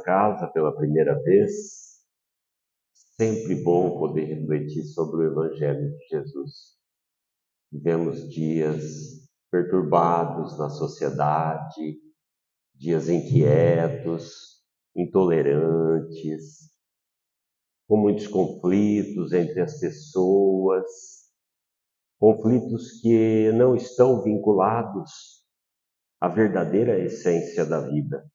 nessa casa pela primeira vez, sempre bom poder refletir sobre o Evangelho de Jesus. Vivemos dias perturbados na sociedade, dias inquietos, intolerantes, com muitos conflitos entre as pessoas, conflitos que não estão vinculados à verdadeira essência da vida.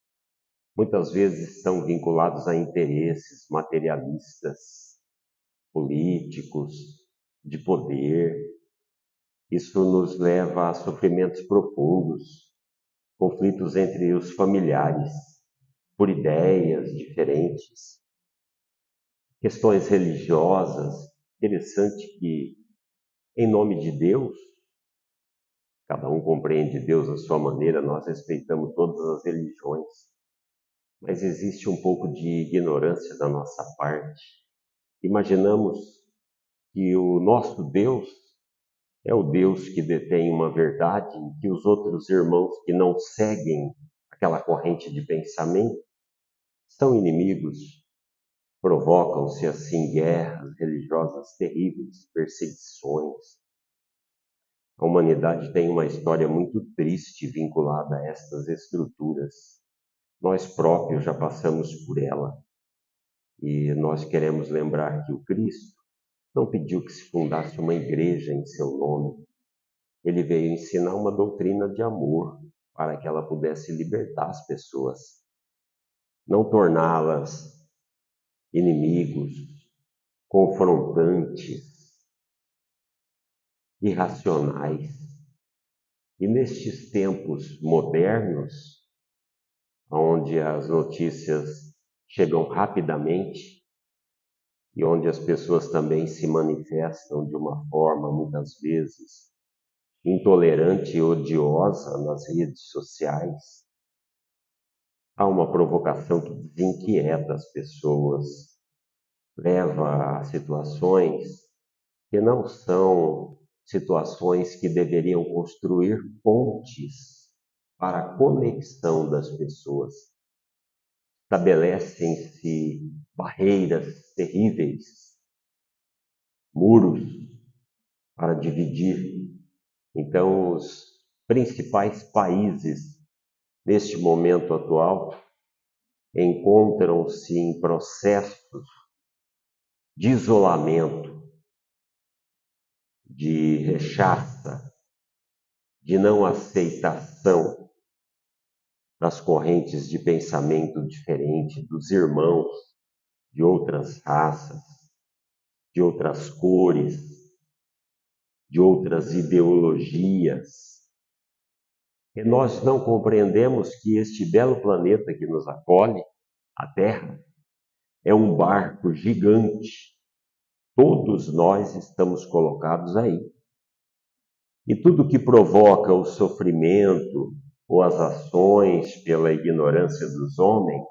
Muitas vezes estão vinculados a interesses materialistas, políticos, de poder. Isso nos leva a sofrimentos profundos, conflitos entre os familiares, por ideias diferentes, questões religiosas. Interessante que, em nome de Deus, cada um compreende Deus à sua maneira, nós respeitamos todas as religiões, mas existe um pouco de ignorância da nossa parte. Imaginamos que o nosso Deus é o Deus que detém uma verdade e que os outros irmãos que não seguem aquela corrente de pensamento são inimigos. Provocam-se assim guerras religiosas terríveis, perseguições. A humanidade tem uma história muito triste vinculada a estas estruturas. Nós próprios já passamos por ela e nós queremos lembrar que o Cristo não pediu que se fundasse uma igreja em seu nome. Ele veio ensinar uma doutrina de amor para que ela pudesse libertar as pessoas, não torná-las inimigos, confrontantes, irracionais. E nestes tempos modernos, onde as notícias chegam rapidamente e onde as pessoas também se manifestam de uma forma, muitas vezes, intolerante e odiosa nas redes sociais, há uma provocação que desinquieta as pessoas, leva a situações que não são situações que deveriam construir pontes para a conexão das pessoas. Estabelecem-se barreiras terríveis, muros para dividir. Então, os principais países, neste momento atual, encontram-se em processos de isolamento, de rechaça, de não aceitação das correntes de pensamento diferente, dos irmãos de outras raças, de outras cores, de outras ideologias. E nós não compreendemos que este belo planeta que nos acolhe, a Terra, é um barco gigante. Todos nós estamos colocados aí. E tudo que provoca o sofrimento ou as ações pela ignorância dos homens,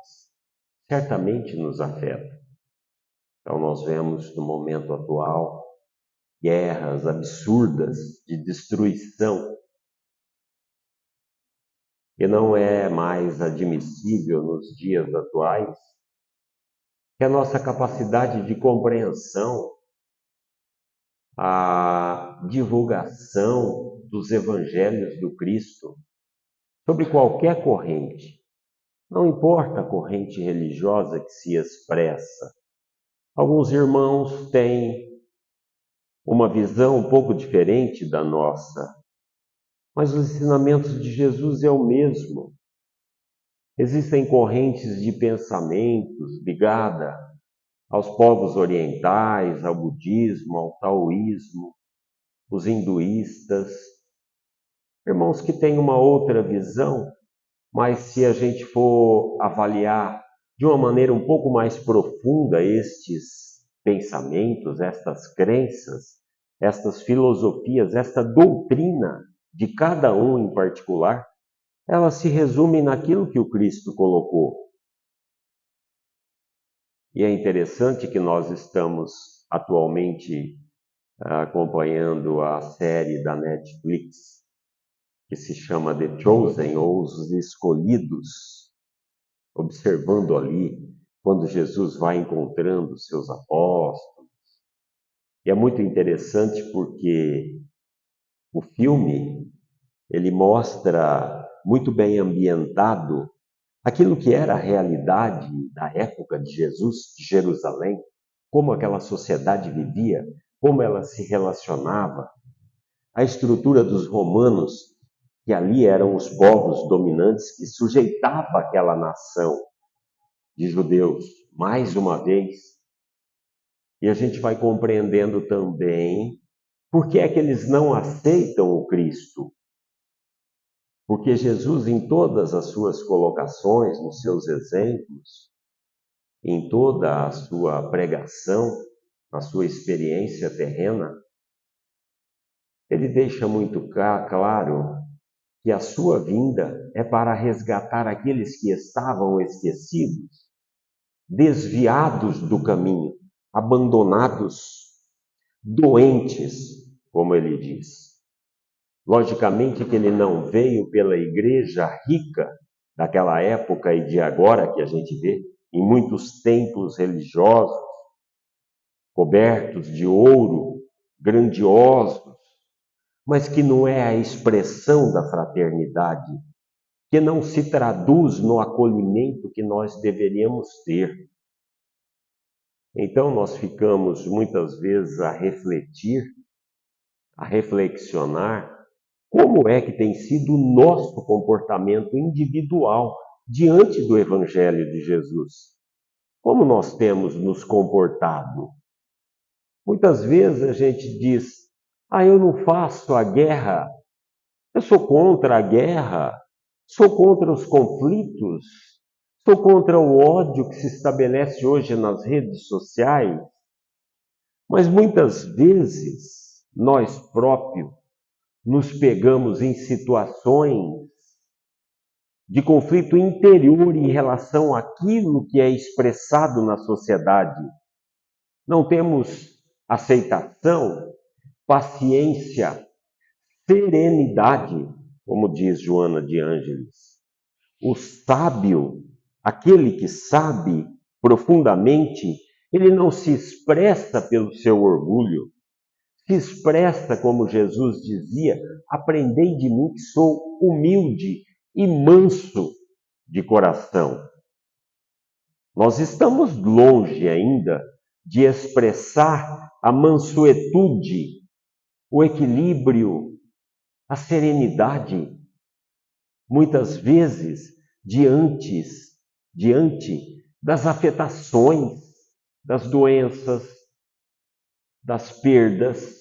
certamente nos afeta. Então nós vemos no momento atual guerras absurdas de destruição, que não é mais admissível nos dias atuais, que a nossa capacidade de compreensão, a divulgação dos evangelhos do Cristo sobre qualquer corrente, não importa a corrente religiosa que se expressa. Alguns irmãos têm uma visão um pouco diferente da nossa, mas os ensinamentos de Jesus é o mesmo. Existem correntes de pensamentos ligadas aos povos orientais, ao budismo, ao taoísmo, os hinduístas, irmãos que têm uma outra visão, mas se a gente for avaliar de uma maneira um pouco mais profunda estes pensamentos, estas crenças, estas filosofias, esta doutrina de cada um em particular, ela se resume naquilo que o Cristo colocou. E é interessante que nós estamos atualmente acompanhando a série da Netflix, que se chama The Chosen, ou Os Escolhidos. observando ali quando Jesus vai encontrando os seus apóstolos. E é muito interessante porque o filme, ele mostra muito bem ambientado aquilo que era a realidade da época de Jesus, de Jerusalém, como aquela sociedade vivia, como ela se relacionava, a estrutura dos romanos, que ali eram os povos dominantes que sujeitava aquela nação de judeus, mais uma vez. E a gente vai compreendendo também por que é que eles não aceitam o Cristo. Porque Jesus, em todas as suas colocações, nos seus exemplos, em toda a sua pregação, na sua experiência terrena, ele deixa muito claro que a sua vinda é para resgatar aqueles que estavam esquecidos, desviados do caminho, abandonados, doentes, como ele diz. Logicamente que ele não veio pela igreja rica daquela época e de agora que a gente vê em muitos templos religiosos, cobertos de ouro, grandiosos, mas que não é a expressão da fraternidade, que não se traduz no acolhimento que nós deveríamos ter. Então nós ficamos muitas vezes a refletir, a reflexionar, como é que tem sido o nosso comportamento individual diante do Evangelho de Jesus? Como nós temos nos comportado? Muitas vezes a gente diz, eu não faço a guerra, eu sou contra a guerra, sou contra os conflitos, sou contra o ódio que se estabelece hoje nas redes sociais. Mas muitas vezes nós próprios nos pegamos em situações de conflito interior em relação àquilo que é expressado na sociedade. Não temos aceitação, paciência, serenidade, como diz Joana de Ângeles. O sábio, aquele que sabe profundamente, ele não se expressa pelo seu orgulho, se expressa como Jesus dizia, aprendei de mim que sou humilde e manso de coração. Nós estamos longe ainda de expressar a mansuetude, o equilíbrio, a serenidade, muitas vezes diante das afetações, das doenças, das perdas,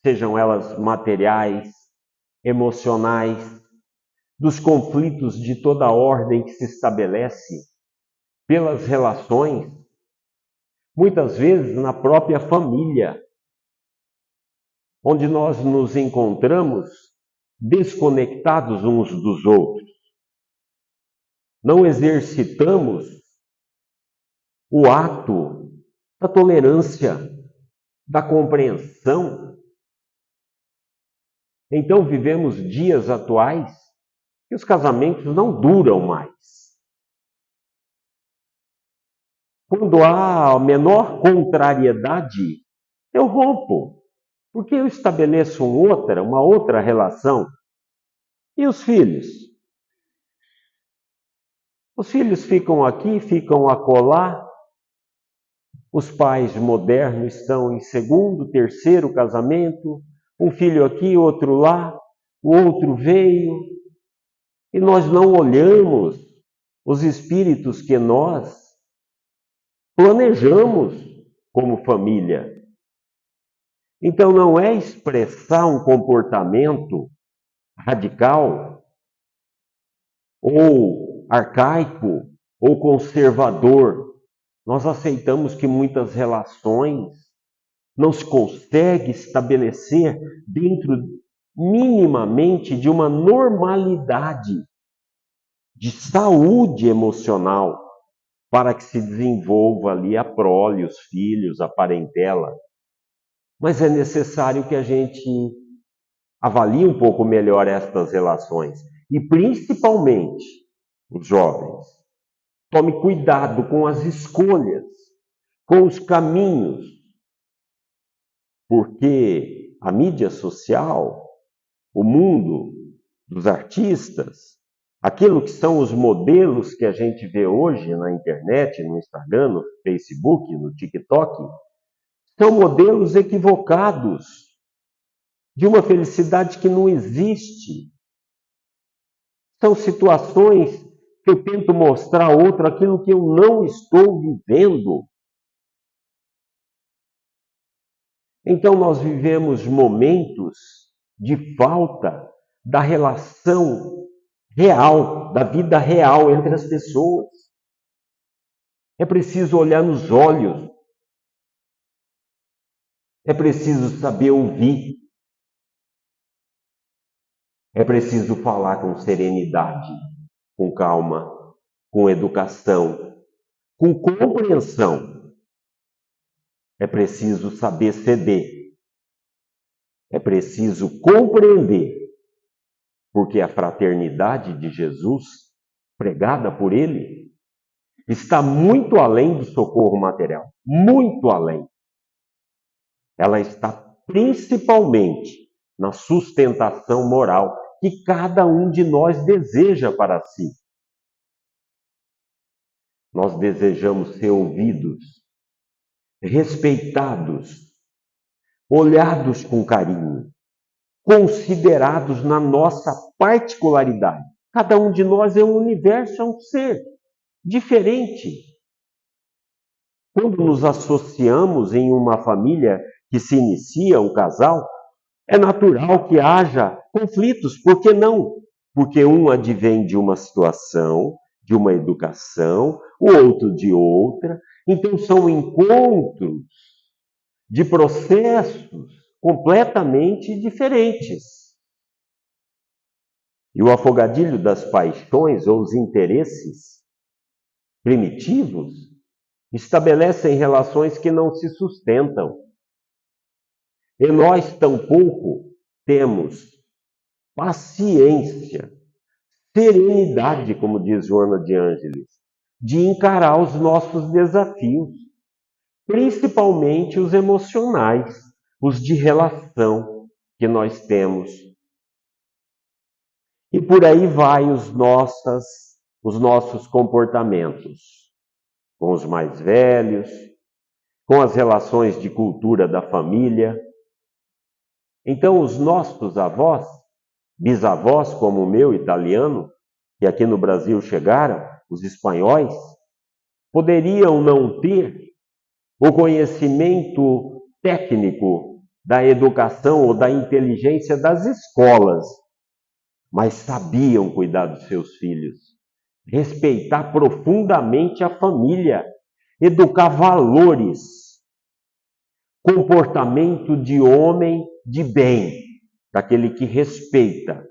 sejam elas materiais, emocionais, dos conflitos de toda a ordem que se estabelece pelas relações, muitas vezes na própria família, onde nós nos encontramos desconectados uns dos outros. Não exercitamos o ato da tolerância, da compreensão. Então vivemos dias atuais que os casamentos não duram mais. Quando há a menor contrariedade, eu rompo, porque eu estabeleço uma outra relação. E os filhos? Os filhos ficam aqui, ficam acolá. Os pais modernos estão em segundo, terceiro casamento, um filho aqui, outro lá, o outro veio. E nós não olhamos os espíritos que nós planejamos como família. Então não é expressar um comportamento radical ou arcaico ou conservador. Nós aceitamos que muitas relações não se consegue estabelecer dentro minimamente de uma normalidade de saúde emocional para que se desenvolva ali a prole, os filhos, a parentela. Mas é necessário que a gente avalie um pouco melhor estas relações. E principalmente os jovens. Tome cuidado com as escolhas, com os caminhos, porque a mídia social, o mundo dos artistas, aquilo que são os modelos que a gente vê hoje na internet, no Instagram, no Facebook, no TikTok, são modelos equivocados de uma felicidade que não existe. São situações que eu tento mostrar a outro aquilo que eu não estou vivendo. Então nós vivemos momentos de falta da relação real, da vida real entre as pessoas. É preciso olhar nos olhos. É preciso saber ouvir. É preciso falar com serenidade, com calma, com educação, com compreensão. É preciso saber ceder. É preciso compreender, porque a fraternidade de Jesus, pregada por ele, está muito além do socorro material, muito além. Ela está principalmente na sustentação moral que cada um de nós deseja para si. Nós desejamos ser ouvidos, respeitados, olhados com carinho, considerados na nossa particularidade. Cada um de nós é um universo, é um ser diferente. Quando nos associamos em uma família que se inicia, um casal, é natural que haja conflitos. Por que não? Porque um advém de uma situação, de uma educação, o outro de outra. Então são encontros de processos completamente diferentes. E o afogadilho das paixões ou os interesses primitivos estabelecem relações que não se sustentam. E nós tampouco temos paciência, serenidade, como diz Joana de Ângeles, de encarar os nossos desafios, principalmente os emocionais, os de relação que nós temos. E por aí vai os nossos comportamentos, com os mais velhos, com as relações de cultura da família. Então, os nossos avós, bisavós, como o meu, italiano, que aqui no Brasil chegaram, os espanhóis, poderiam não ter o conhecimento técnico da educação ou da inteligência das escolas, mas sabiam cuidar dos seus filhos, respeitar profundamente a família, educar valores, comportamento de homem de bem, daquele que respeita,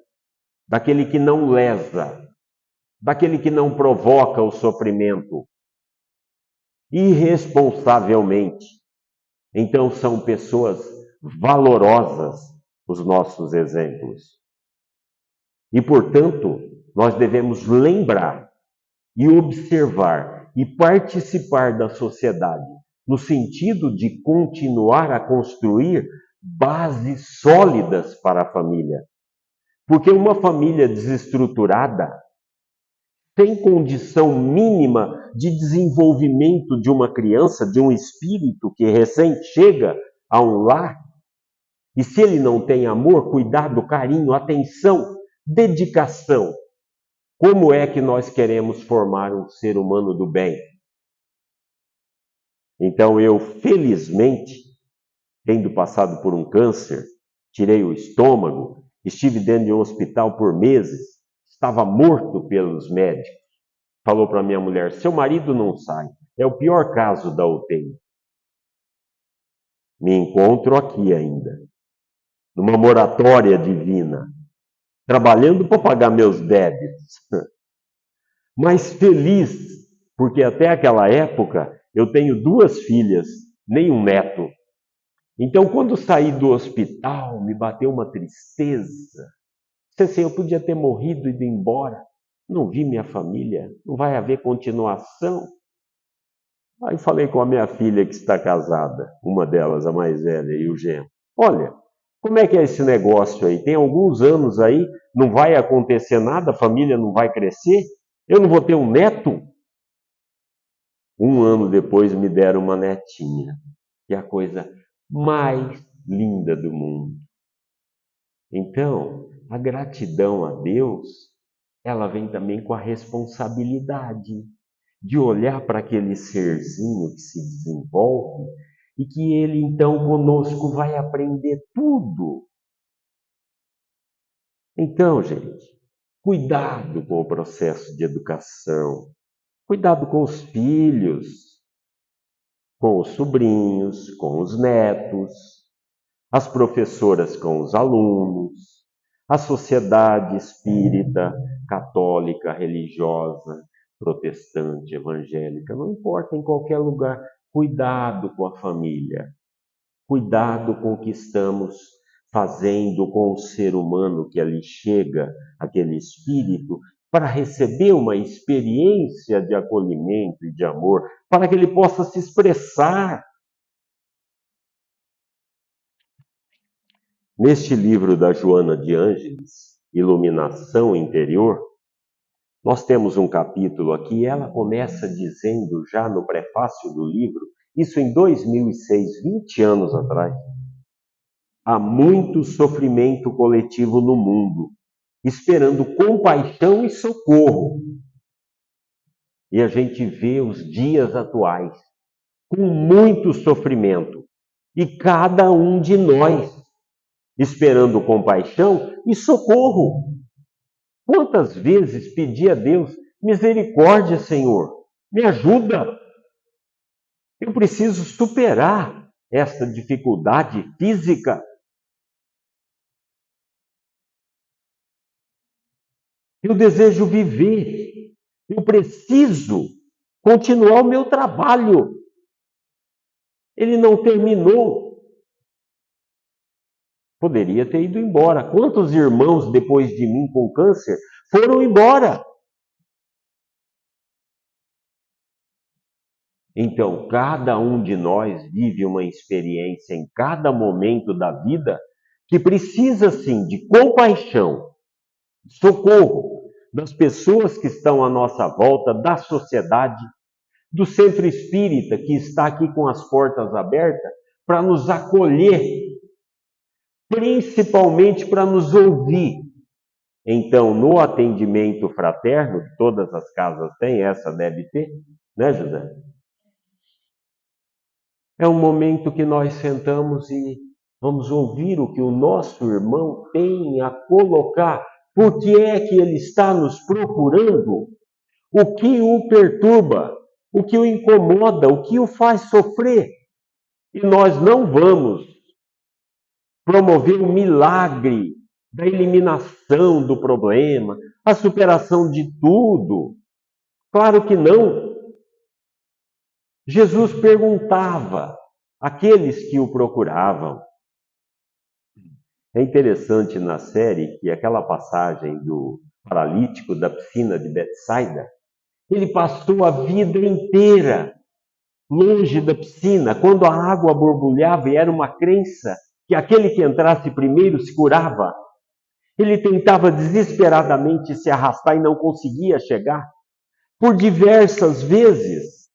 daquele que não lesa, daquele que não provoca o sofrimento, irresponsavelmente. Então são pessoas valorosas os nossos exemplos. E, portanto, nós devemos lembrar e observar e participar da sociedade, no sentido de continuar a construir bases sólidas para a família. Porque uma família desestruturada, sem condição mínima de desenvolvimento de uma criança, de um espírito que recém chega a um lar, e se ele não tem amor, cuidado, carinho, atenção, dedicação, como é que nós queremos formar um ser humano do bem? Então eu, felizmente, tendo passado por um câncer, tirei o estômago, estive dentro de um hospital por meses, estava morto pelos médicos. Falou para minha mulher, seu marido não sai, é o pior caso da UTI. Me encontro aqui ainda, numa moratória divina, trabalhando para pagar meus débitos. Mas feliz, porque até aquela época eu tenho 2 filhas, nem um neto. Então, quando saí do hospital, me bateu uma tristeza. Assim, eu podia ter morrido e ido embora. Não vi minha família, não vai haver continuação. Aí falei com a minha filha que está casada, uma delas, a mais velha, e o genro. Olha, como é que é esse negócio aí? Tem alguns anos aí, não vai acontecer nada, a família não vai crescer? Eu não vou ter um neto? Um ano depois me deram uma netinha, que é a coisa mais linda do mundo. Então, a gratidão a Deus, ela vem também com a responsabilidade de olhar para aquele serzinho que se desenvolve e que ele então conosco vai aprender tudo. Então, gente, cuidado com o processo de educação, cuidado com os filhos, com os sobrinhos, com os netos, as professoras com os alunos, a sociedade espírita, católica, religiosa, protestante, evangélica, não importa, em qualquer lugar, cuidado com a família, cuidado com o que estamos fazendo com o ser humano que ali chega, aquele espírito, para receber uma experiência de acolhimento e de amor, para que ele possa se expressar. Neste livro da Joana de Ângeles, Iluminação Interior, nós temos um capítulo aqui, ela começa dizendo já no prefácio do livro, isso em 2006, 20 anos atrás, há muito sofrimento coletivo no mundo, esperando compaixão e socorro. E a gente vê os dias atuais com muito sofrimento, e cada um de nós esperando compaixão e socorro. Quantas vezes pedi a Deus, misericórdia, Senhor, me ajuda. Eu preciso superar esta dificuldade física. Eu desejo viver. Eu preciso continuar o meu trabalho. Ele não terminou. Poderia ter ido embora. Quantos irmãos depois de mim com câncer foram embora? Então, cada um de nós vive uma experiência em cada momento da vida que precisa, sim, de compaixão, socorro das pessoas que estão à nossa volta, da sociedade, do centro espírita que está aqui com as portas abertas para nos acolher, principalmente para nos ouvir. Então, no atendimento fraterno, todas as casas têm, essa deve ter, né, José? É um momento que nós sentamos e vamos ouvir o que o nosso irmão tem a colocar. Por que é que ele está nos procurando? O que o perturba? O que o incomoda? O que o faz sofrer? E nós não vamos promover o milagre da eliminação do problema, a superação de tudo. Claro que não. Jesus perguntava àqueles que o procuravam. É interessante na série que aquela passagem do paralítico da piscina de Betsaida, ele passou a vida inteira longe da piscina, quando a água borbulhava e era uma crença que aquele que entrasse primeiro se curava. Ele tentava desesperadamente se arrastar e não conseguia chegar por diversas vezes.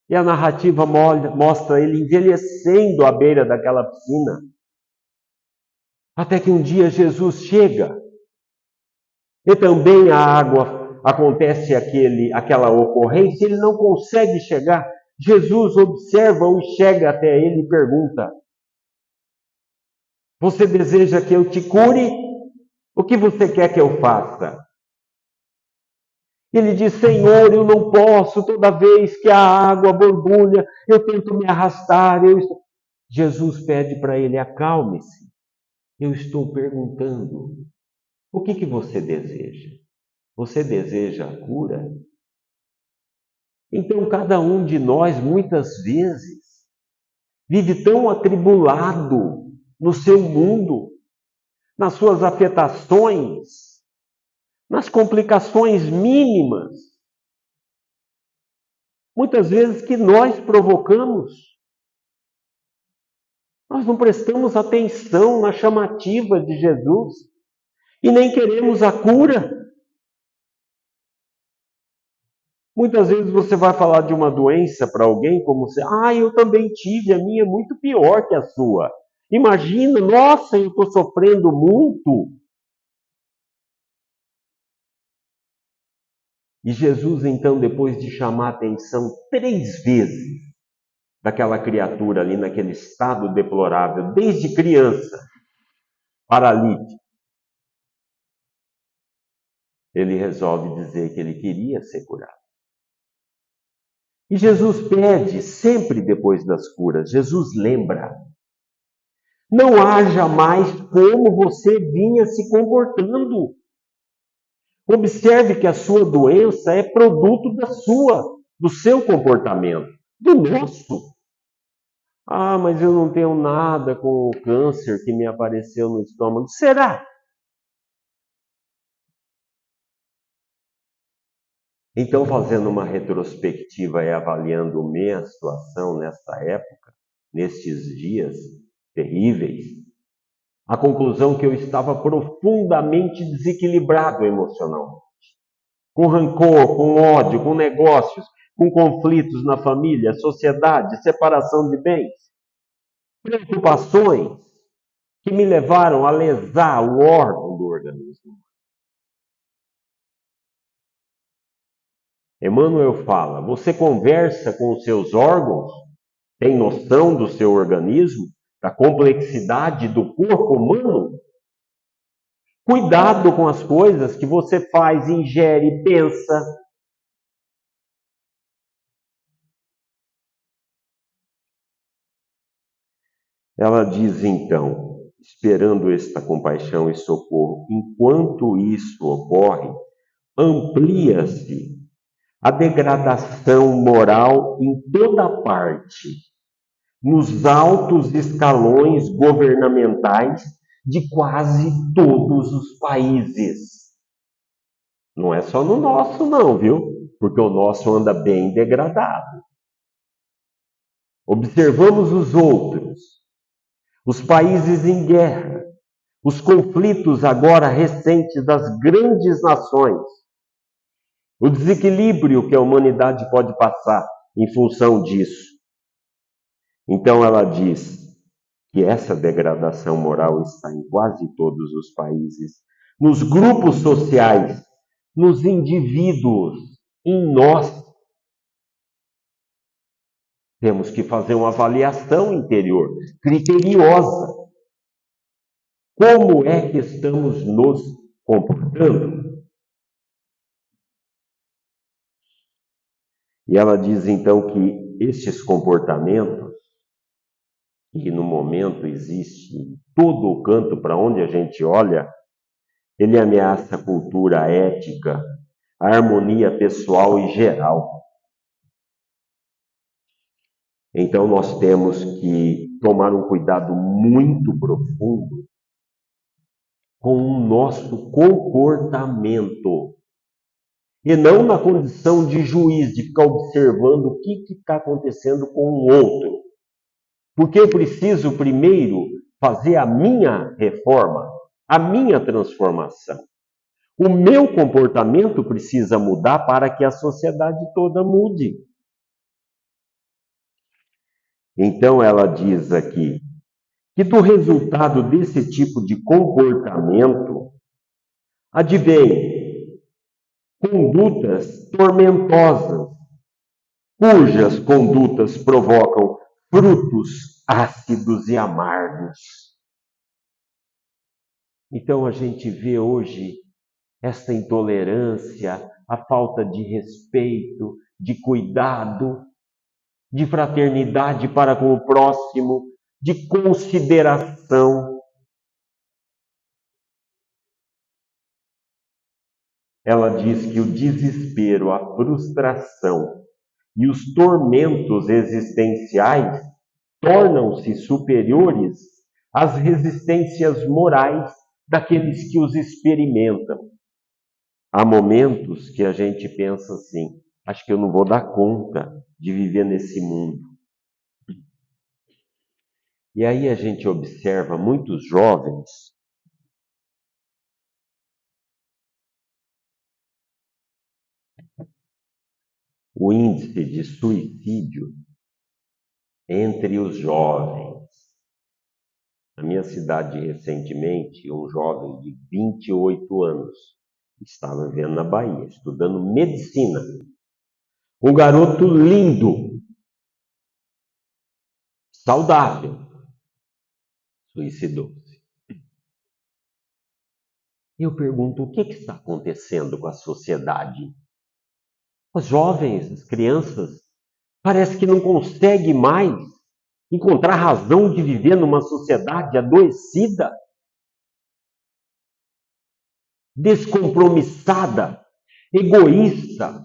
E a narrativa mostra ele envelhecendo à beira daquela piscina. Até que um dia Jesus chega. E também a água acontece aquela ocorrência, ele não consegue chegar. Jesus observa-o e chega até ele e pergunta: você deseja que eu te cure? O que você quer que eu faça? Ele diz: Senhor, eu não posso, toda vez que a água borbulha, eu tento me arrastar. Jesus pede para ele: acalme-se. Eu estou perguntando, o que você deseja? Você deseja a cura? Então, cada um de nós, muitas vezes, vive tão atribulado no seu mundo, nas suas afetações, nas complicações mínimas, muitas vezes que nós provocamos. Nós não prestamos atenção na chamativa de Jesus e nem queremos a cura. Muitas vezes você vai falar de uma doença para alguém como se, eu também tive, a minha é muito pior que a sua. Imagina, nossa, eu estou sofrendo muito. E Jesus, então, depois de chamar a atenção 3 vezes daquela criatura ali naquele estado deplorável, desde criança, paralítico, ele resolve dizer que ele queria ser curado. E Jesus pede, sempre depois das curas, Jesus lembra: não haja mais como você vinha se comportando. Observe que a sua doença é produto do seu comportamento, do nosso. Mas eu não tenho nada com o câncer que me apareceu no estômago. Será? Então, fazendo uma retrospectiva e avaliando minha situação nesta época, nestes dias terríveis, a conclusão que eu estava profundamente desequilibrado emocionalmente. Com rancor, com ódio, com negócios, com conflitos na família, sociedade, separação de bens, preocupações que me levaram a lesar o órgão do organismo. Emmanuel fala: você conversa com os seus órgãos, tem noção do seu organismo, da complexidade do corpo humano? Cuidado com as coisas que você faz, ingere, pensa. Ela diz então, esperando esta compaixão e socorro, enquanto isso ocorre, amplia-se a degradação moral em toda parte, nos altos escalões governamentais de quase todos os países. Não é só no nosso, não, viu? Porque o nosso anda bem degradado. Observamos os outros, os países em guerra, os conflitos agora recentes das grandes nações, o desequilíbrio que a humanidade pode passar em função disso. Então ela diz que essa degradação moral está em quase todos os países, nos grupos sociais, nos indivíduos, em nós. Temos que fazer uma avaliação interior, criteriosa. Como é que estamos nos comportando? E ela diz então que estes comportamentos, que no momento existe em todo o canto para onde a gente olha, ele ameaça a cultura, a ética, a harmonia pessoal e geral. Então nós temos que tomar um cuidado muito profundo com o nosso comportamento. E não na condição de juiz, de ficar observando o que está acontecendo com o outro. Porque eu preciso primeiro fazer a minha reforma, a minha transformação. O meu comportamento precisa mudar para que a sociedade toda mude. Então ela diz aqui que do resultado desse tipo de comportamento advém condutas tormentosas, cujas condutas provocam frutos ácidos e amargos. Então a gente vê hoje esta intolerância, a falta de respeito, de cuidado, de fraternidade para com o próximo, de consideração. Ela diz que o desespero, a frustração e os tormentos existenciais tornam-se superiores às resistências morais daqueles que os experimentam. Há momentos que a gente pensa assim, acho que eu não vou dar conta de viver nesse mundo. E aí a gente observa muitos jovens o índice de suicídio entre os jovens. Na minha cidade, recentemente, um jovem de 28 anos estava vivendo na Bahia, estudando medicina. Um garoto lindo, saudável, suicidou-se. Eu pergunto, o que está acontecendo com a sociedade? Os jovens, as crianças, parece que não conseguem mais encontrar razão de viver numa sociedade adoecida, descompromissada, egoísta,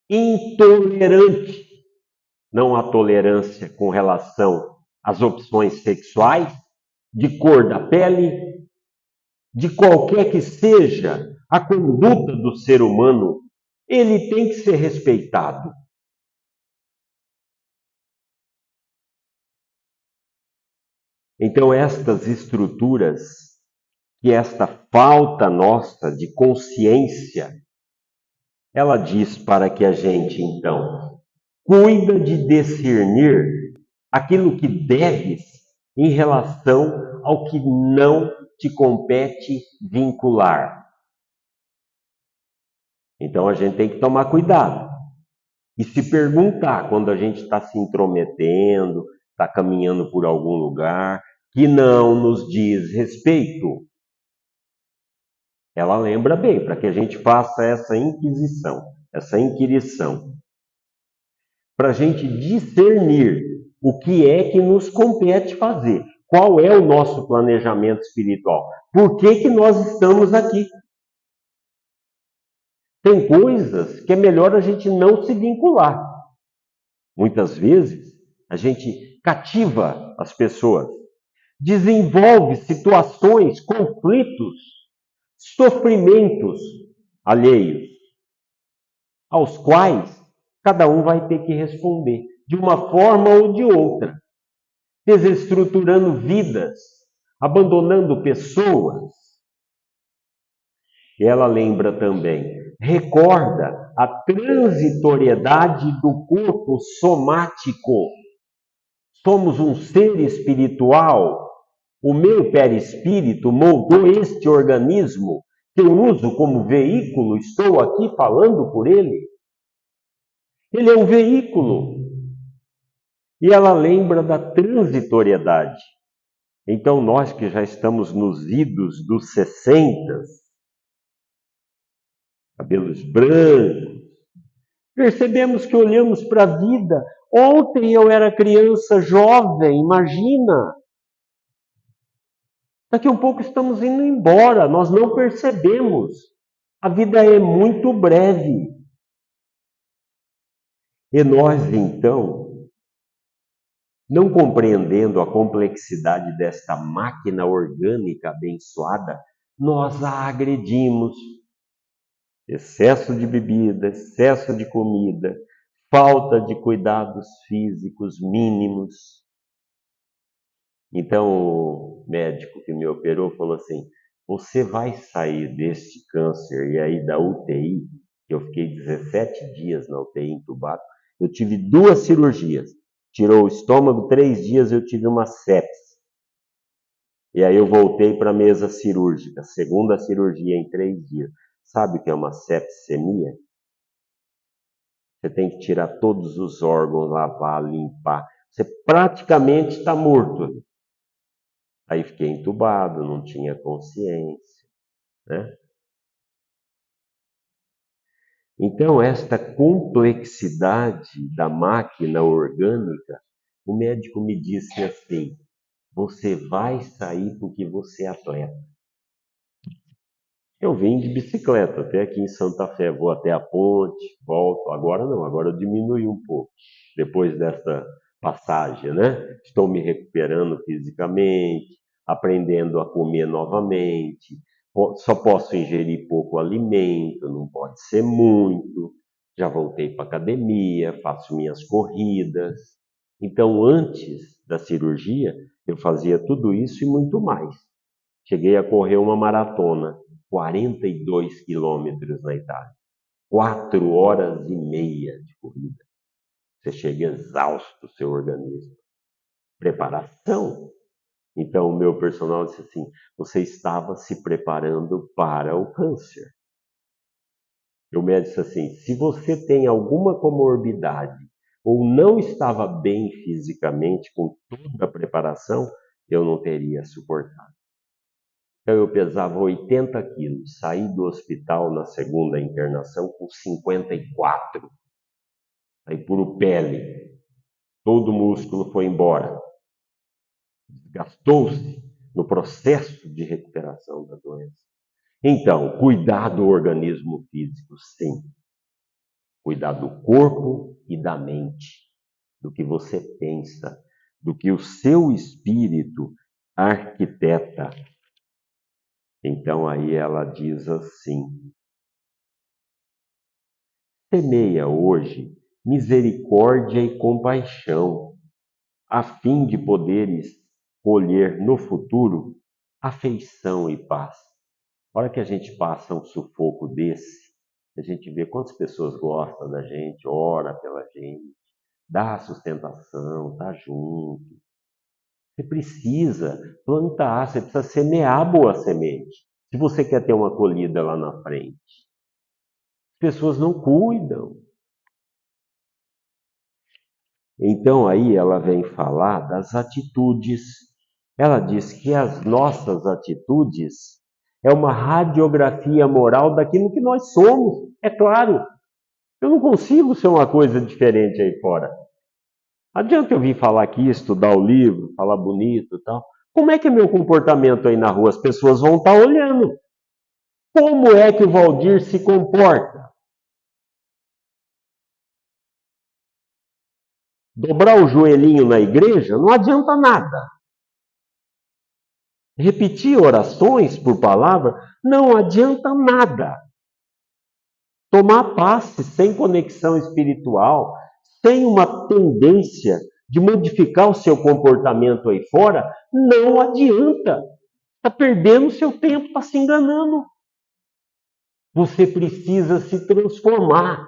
intolerante. Não há tolerância com relação às opções sexuais, de cor da pele, de qualquer que seja a conduta do ser humano, ele tem que ser respeitado. Então, estas estruturas, que esta falta nossa de consciência, ela diz para que a gente, então, cuida de discernir aquilo que deves em relação ao que não te compete vincular. Então a gente tem que tomar cuidado e se perguntar quando a gente está se intrometendo, está caminhando por algum lugar que não nos diz respeito. Ela lembra bem para que a gente faça essa inquisição, essa inquirição, para a gente discernir o que é que nos compete fazer. Qual é o nosso planejamento espiritual? Por que nós estamos aqui? Tem coisas que é melhor a gente não se vincular. Muitas vezes, a gente cativa as pessoas, desenvolve situações, conflitos, sofrimentos alheios, aos quais cada um vai ter que responder, de uma forma ou de outra, desestruturando vidas, abandonando pessoas. E ela lembra também, recorda a transitoriedade do corpo somático. Somos um ser espiritual. O meu perispírito moldou este organismo que eu uso como veículo, estou aqui falando por ele. Ele é um veículo. E ela lembra da transitoriedade. Então, nós que já estamos nos idos dos 60, cabelos brancos, percebemos que olhamos para a vida. Ontem eu era criança jovem, imagina. Daqui a um pouco estamos indo embora, nós não percebemos. A vida é muito breve. E nós, então, não compreendendo a complexidade desta máquina orgânica abençoada, nós a agredimos. Excesso de bebida, excesso de comida, falta de cuidados físicos mínimos. Então, o médico que me operou falou assim, você vai sair deste câncer e aí da UTI, eu fiquei 17 dias na UTI entubado, eu tive 2 cirurgias, tirou o estômago, 3 dias eu tive uma sepse. E aí eu voltei para a mesa cirúrgica, segunda cirurgia em 3 dias. Sabe o que é uma sepsemia? Você tem que tirar todos os órgãos, lavar, limpar. Você praticamente está morto. Aí fiquei entubado, não tinha consciência, né? Então, esta complexidade da máquina orgânica, o médico me disse assim, você vai sair porque você é atleta. Eu vim de bicicleta até aqui em Santa Fé, vou até a ponte, volto. Agora não, agora eu diminui um pouco, depois dessa passagem, né? Estou me recuperando fisicamente, aprendendo a comer novamente, só posso ingerir pouco alimento, não pode ser muito. Já voltei para academia, faço minhas corridas. Então, antes da cirurgia, eu fazia tudo isso e muito mais. Cheguei a correr uma maratona, 42 quilômetros na Itália. 4 horas e meia de corrida. Você chega exausto, seu organismo. Preparação. Então, o meu personal disse assim: você estava se preparando para o câncer. O médico disse assim: se você tem alguma comorbidade ou não estava bem fisicamente com toda a preparação, eu não teria suportado. Então, eu pesava 80 quilos, saí do hospital na segunda internação com 54. Aí, por pele, todo o músculo foi embora. Gastou-se no processo de recuperação da doença. Então, cuidar do organismo físico, sim. Cuidar do corpo e da mente, do que você pensa, do que o seu espírito arquiteta. Então, aí ela diz assim: semeia hoje misericórdia e compaixão, a fim de poderes colher no futuro afeição e paz. A hora que a gente passa um sufoco desse, a gente vê quantas pessoas gostam da gente, ora pela gente, dá sustentação, tá junto. Você precisa plantar, você precisa semear boa semente. Se você quer ter uma colhida lá na frente. As pessoas não cuidam. Então aí ela vem falar das atitudes. Ela diz que as nossas atitudes é uma radiografia moral daquilo que nós somos. É claro, eu não consigo ser uma coisa diferente aí fora. Adianta eu vir falar aqui, estudar o livro, falar bonito e tal. Como é que é meu comportamento aí na rua? As pessoas vão estar olhando. Como é que o Valdir se comporta? Dobrar o joelhinho na igreja não adianta nada. Repetir orações por palavra não adianta nada. Tomar passe sem conexão espiritual, sem uma tendência de modificar o seu comportamento aí fora, não adianta. Está perdendo seu tempo, está se enganando. Você precisa se transformar.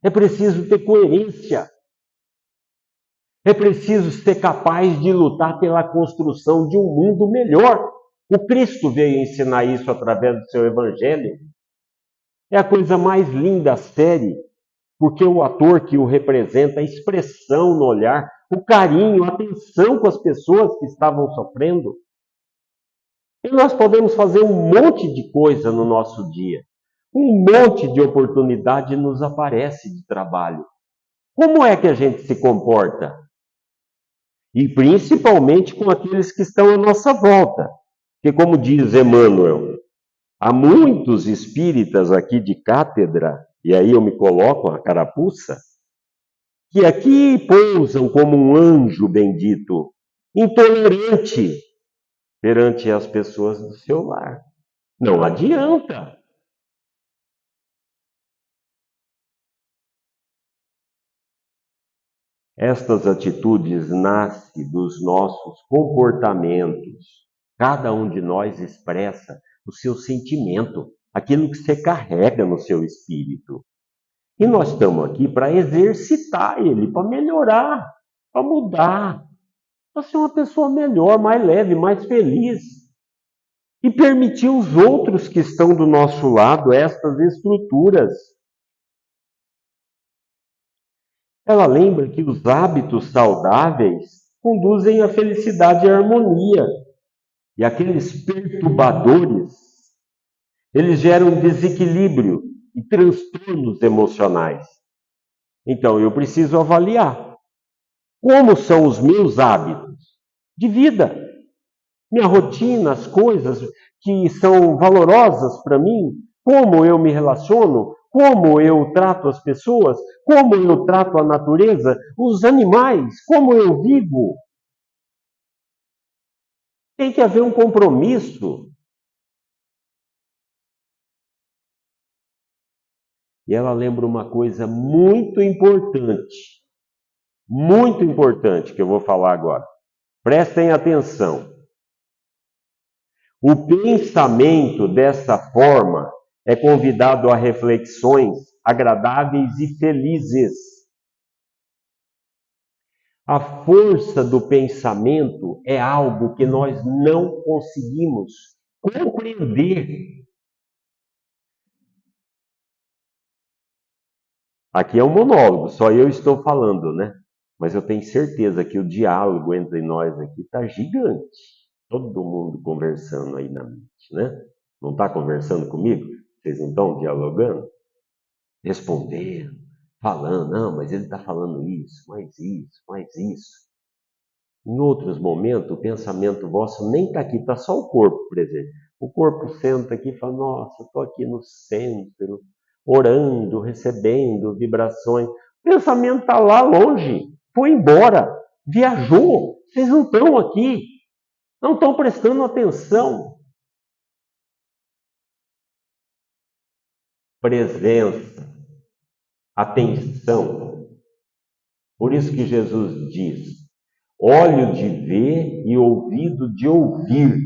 É preciso ter coerência. É preciso ser capaz de lutar pela construção de um mundo melhor. O Cristo veio ensinar isso através do seu evangelho. É a coisa mais linda a série, porque o ator que o representa, a expressão no olhar, o carinho, a atenção com as pessoas que estavam sofrendo. E nós podemos fazer um monte de coisa no nosso dia. Um monte de oportunidade nos aparece de trabalho. Como é que a gente se comporta? E principalmente com aqueles que estão à nossa volta. Porque, como diz Emmanuel, há muitos espíritas aqui de cátedra, e aí eu me coloco a carapuça, que aqui pousam como um anjo bendito, intolerante perante as pessoas do seu lar. Não adianta. Estas atitudes nascem dos nossos comportamentos. Cada um de nós expressa o seu sentimento, aquilo que você carrega no seu espírito. E nós estamos aqui para exercitar ele, para melhorar, para mudar, para ser uma pessoa melhor, mais leve, mais feliz. E permitir os outros que estão do nosso lado estas estruturas. Ela lembra que os hábitos saudáveis conduzem à felicidade e à harmonia. E aqueles perturbadores, eles geram desequilíbrio e transtornos emocionais. Então, eu preciso avaliar como são os meus hábitos de vida, minha rotina, as coisas que são valorosas para mim, como eu me relaciono, como eu trato as pessoas, como eu trato a natureza, os animais, como eu vivo. Tem que haver um compromisso. E ela lembra uma coisa muito importante que eu vou falar agora. Prestem atenção. O pensamento dessa forma é convidado a reflexões agradáveis e felizes. A força do pensamento é algo que nós não conseguimos compreender. Aqui é um monólogo, só eu estou falando, né? Mas eu tenho certeza que o diálogo entre nós aqui está gigante. Todo mundo conversando aí na mente, né? Não está conversando comigo? Vocês não estão dialogando? Respondendo, falando, não, mas ele está falando isso, mais isso, mais isso. Em outros momentos, o pensamento vosso nem está aqui, está só o corpo presente. O corpo senta aqui e fala, nossa, estou aqui no centro, orando, recebendo vibrações. O pensamento está lá longe, foi embora, viajou. Vocês não estão aqui, não estão prestando atenção. Presença, atenção. Por isso que Jesus diz, olho de ver e ouvido de ouvir.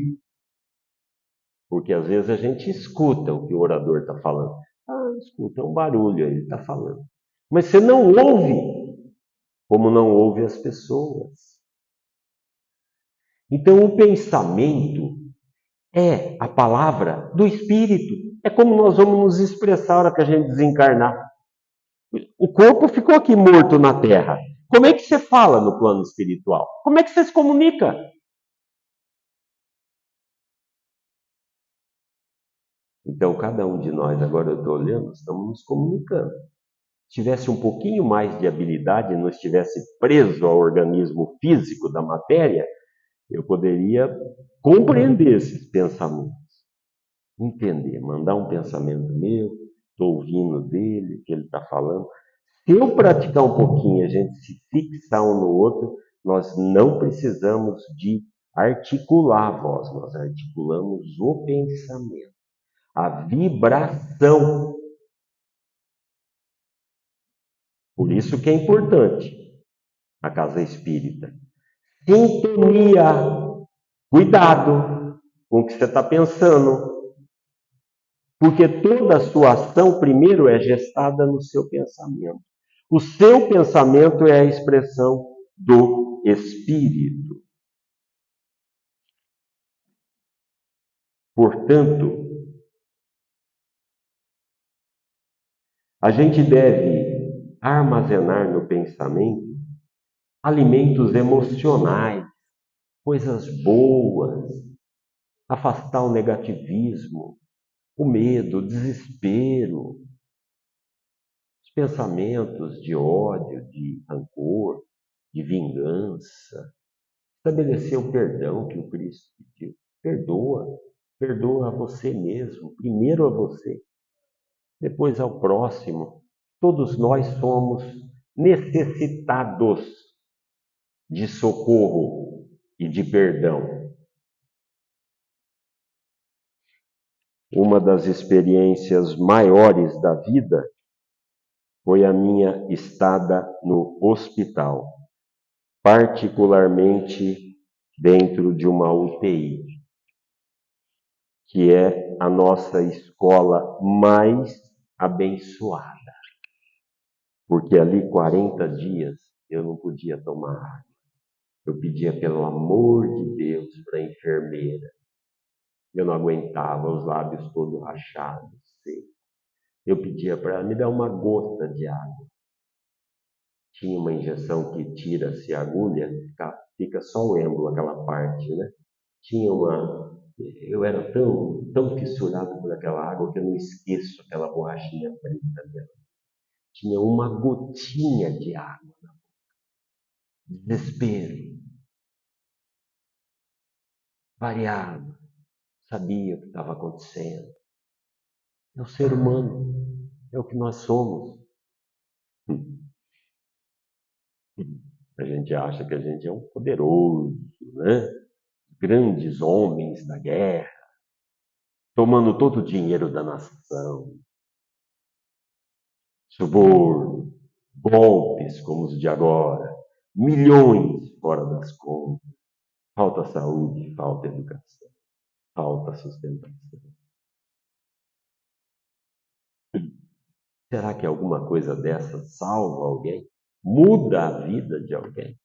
Porque às vezes a gente escuta o que o orador está falando. Ah, escuta, é um barulho, ele está falando. Mas você não ouve, como não ouve as pessoas. Então o pensamento é a palavra do Espírito. É como nós vamos nos expressar na hora que a gente desencarnar. O corpo ficou aqui morto na Terra. Como é que você fala no plano espiritual? Como é que você se comunica? Então, cada um de nós, agora eu estou olhando, estamos nos comunicando. Se tivesse um pouquinho mais de habilidade, não estivesse preso ao organismo físico da matéria, eu poderia compreender esses pensamentos. Entender, mandar um pensamento meu, estou ouvindo dele, o que ele está falando. Se eu praticar um pouquinho, a gente se fixar um no outro, nós não precisamos de articular a voz, nós articulamos o pensamento, a vibração. Por isso que é importante a casa espírita. Sintonia. Cuidado com o que você está pensando. Porque toda a sua ação, primeiro, é gestada no seu pensamento. O seu pensamento é a expressão do espírito. Portanto, a gente deve armazenar no pensamento alimentos emocionais, coisas boas, afastar o negativismo, o medo, o desespero, os pensamentos de ódio, de rancor, de vingança. Estabelecer o perdão que o Cristo pediu. Perdoa. Perdoa a você mesmo. Primeiro a você, depois ao próximo. Todos nós somos necessitados de socorro e de perdão. Uma das experiências maiores da vida foi a minha estada no hospital, particularmente dentro de uma UTI, que é a nossa escola mais abençoada. Porque ali 40 dias eu não podia tomar água. Eu pedia pelo amor de Deus para a enfermeira. Eu não aguentava, os lábios todos rachados, secos. Eu pedia para ela me dar uma gota de água. Tinha uma injeção que tira-se a agulha, fica só o êmbolo, aquela parte, né? Eu era tão fissurado por aquela água que eu não esqueço aquela borrachinha preta dela. Tinha uma gotinha de água. Desespero. Variado. Sabia o que estava acontecendo. É o ser humano. É o que nós somos. A gente acha que a gente é um poderoso, né? Grandes homens da guerra, tomando todo o dinheiro da nação. suborno, golpes como os de agora, milhões fora das contas, falta saúde, falta educação, falta sustentação. Será que alguma coisa dessa salva alguém? Muda a vida de alguém?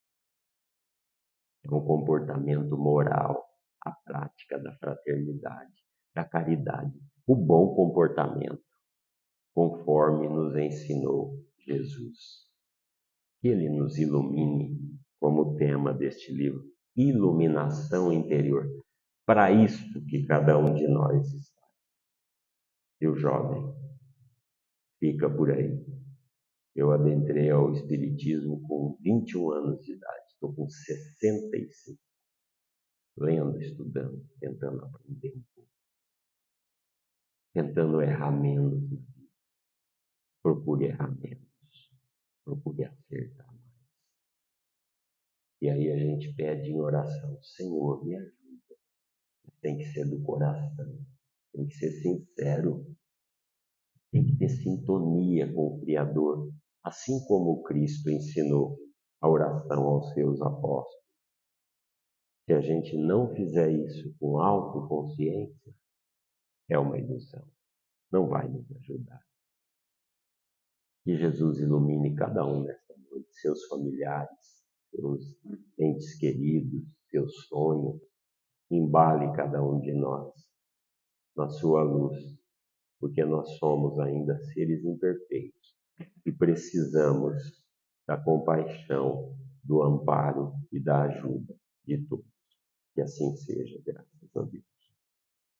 É um comportamento moral, a prática da fraternidade, da caridade, o bom comportamento, conforme nos ensinou Jesus. Que Ele nos ilumine, como tema deste livro, iluminação interior. Para isso que cada um de nós está. E o jovem fica por aí. Eu adentrei ao Espiritismo com 21 anos de idade. Estou com 65. Lendo, estudando, tentando aprender um pouco. Tentando errar menos. Procure errar menos. Procure acertar mais. E aí a gente pede em oração: Senhor, me ajuda. Tem que ser do coração. Tem que ser sincero. Tem que ter sintonia com o Criador. Assim como Cristo ensinou a oração aos seus apóstolos. Se a gente não fizer isso com autoconsciência, é uma ilusão. Não vai nos ajudar. Que Jesus ilumine cada um nesta noite, seus familiares, seus entes queridos, seus sonhos. Embale cada um de nós na sua luz, porque nós somos ainda seres imperfeitos e precisamos da compaixão, do amparo e da ajuda de todos. Que assim seja, graças a Deus.